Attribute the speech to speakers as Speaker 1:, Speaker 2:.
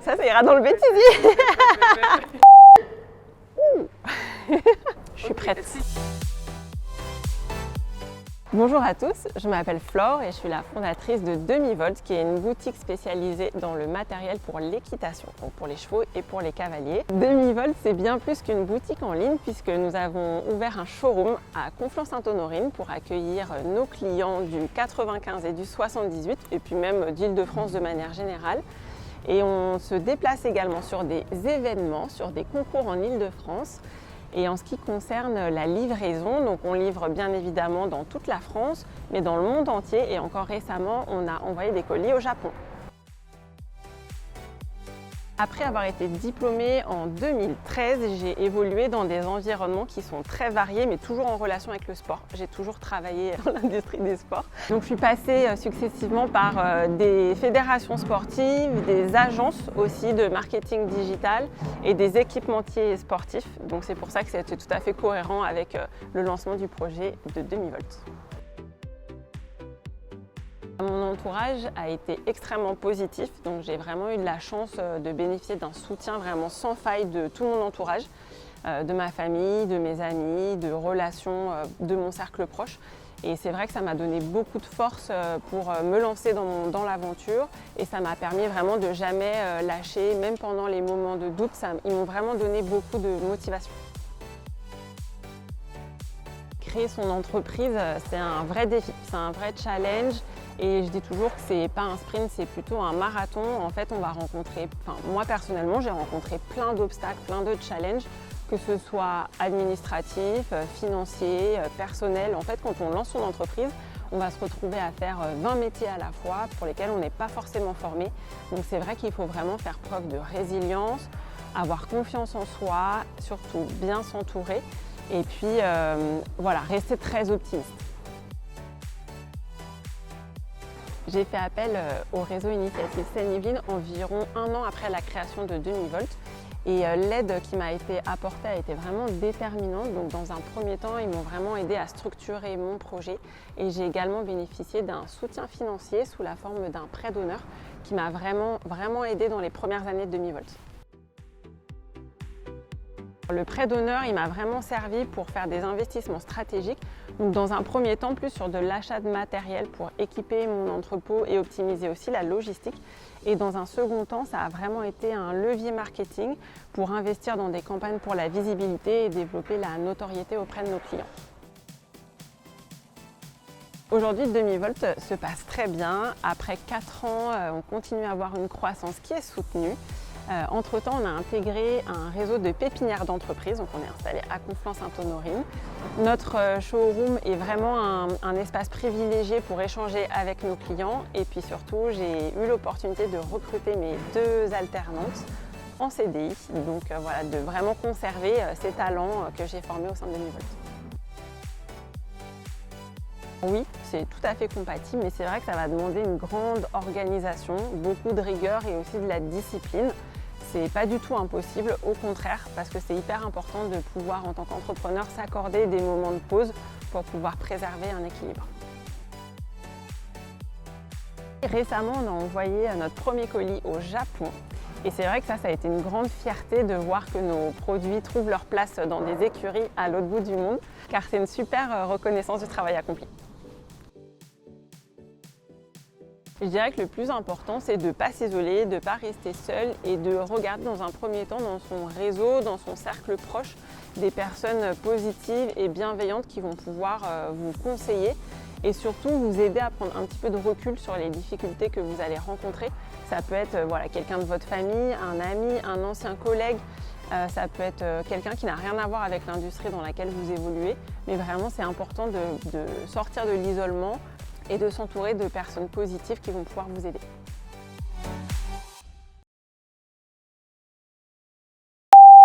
Speaker 1: Ça ira dans le bêtisier. Je suis prête. Bonjour à tous, je m'appelle Flore et je suis la fondatrice de Demi-Volt, qui est une boutique spécialisée dans le matériel pour l'équitation, donc pour les chevaux et pour les cavaliers. Demi-Volt, c'est bien plus qu'une boutique en ligne puisque nous avons ouvert un showroom à Conflans-Sainte-Honorine pour accueillir nos clients du 95 et du 78 et puis même d'Île-de-France de manière générale. Et on se déplace également sur des événements, sur des concours en Île-de-France. Et en ce qui concerne la livraison, donc on livre bien évidemment dans toute la France, mais dans le monde entier. Et encore récemment, on a envoyé des colis au Japon. Après avoir été diplômée en 2013, j'ai évolué dans des environnements qui sont très variés, mais toujours en relation avec le sport. J'ai toujours travaillé dans l'industrie des sports. Donc je suis passée successivement par des fédérations sportives, des agences aussi de marketing digital et des équipementiers sportifs. Donc c'est pour ça que c'était tout à fait cohérent avec le lancement du projet de Demi-Volt. Mon entourage a été extrêmement positif, donc j'ai vraiment eu de la chance de bénéficier d'un soutien vraiment sans faille de tout mon entourage, de ma famille, de mes amis, de relations de mon cercle proche. Et c'est vrai que ça m'a donné beaucoup de force pour me lancer dans l'aventure et ça m'a permis vraiment de jamais lâcher, même pendant les moments de doute, ils m'ont vraiment donné beaucoup de motivation. Créer son entreprise, c'est un vrai défi, c'est un vrai challenge. Et je dis toujours que c'est pas un sprint, c'est plutôt un marathon. En fait, on va rencontrer, moi personnellement, j'ai rencontré plein d'obstacles, plein de challenges, que ce soit administratif, financier, personnel. En fait, quand on lance son entreprise, on va se retrouver à faire 20 métiers à la fois pour lesquels on n'est pas forcément formé. Donc c'est vrai qu'il faut vraiment faire preuve de résilience, avoir confiance en soi, surtout bien s'entourer et puis voilà, rester très optimiste. J'ai fait appel au réseau Initiative Seine-Yvelines environ 1 an après la création de Demi-Volt et l'aide qui m'a été apportée a été vraiment déterminante. Donc dans un premier temps, ils m'ont vraiment aidé à structurer mon projet et j'ai également bénéficié d'un soutien financier sous la forme d'un prêt d'honneur qui m'a vraiment aidé dans les premières années de Demi-Volt. Le prêt d'honneur, il m'a vraiment servi pour faire des investissements stratégiques. Donc dans un premier temps, plus sur de l'achat de matériel pour équiper mon entrepôt et optimiser aussi la logistique. Et dans un second temps, ça a vraiment été un levier marketing pour investir dans des campagnes pour la visibilité et développer la notoriété auprès de nos clients. Aujourd'hui, Demi-Volt se passe très bien. Après 4 ans, on continue à avoir une croissance qui est soutenue. Entre-temps, on a intégré un réseau de pépinières d'entreprises, donc on est installé à Conflans-Sainte-Honorine. Notre showroom est vraiment un espace privilégié pour échanger avec nos clients et puis surtout, j'ai eu l'opportunité de recruter mes 2 alternantes en CDI, donc voilà, de vraiment conserver ces talents que j'ai formés au sein de Demi-Volt. Oui, c'est tout à fait compatible, mais c'est vrai que ça va demander une grande organisation, beaucoup de rigueur et aussi de la discipline. C'est pas du tout impossible, au contraire, parce que c'est hyper important de pouvoir, en tant qu'entrepreneur, s'accorder des moments de pause pour pouvoir préserver un équilibre. Récemment, on a envoyé notre premier colis au Japon. Et c'est vrai que ça a été une grande fierté de voir que nos produits trouvent leur place dans des écuries à l'autre bout du monde, car c'est une super reconnaissance du travail accompli. Je dirais que le plus important, c'est de ne pas s'isoler, de ne pas rester seul et de regarder dans un premier temps dans son réseau, dans son cercle proche, des personnes positives et bienveillantes qui vont pouvoir vous conseiller et surtout vous aider à prendre un petit peu de recul sur les difficultés que vous allez rencontrer. Ça peut être quelqu'un de votre famille, un ami, un ancien collègue, ça peut être quelqu'un qui n'a rien à voir avec l'industrie dans laquelle vous évoluez, mais vraiment c'est important de sortir de l'isolement et de s'entourer de personnes positives qui vont pouvoir vous aider.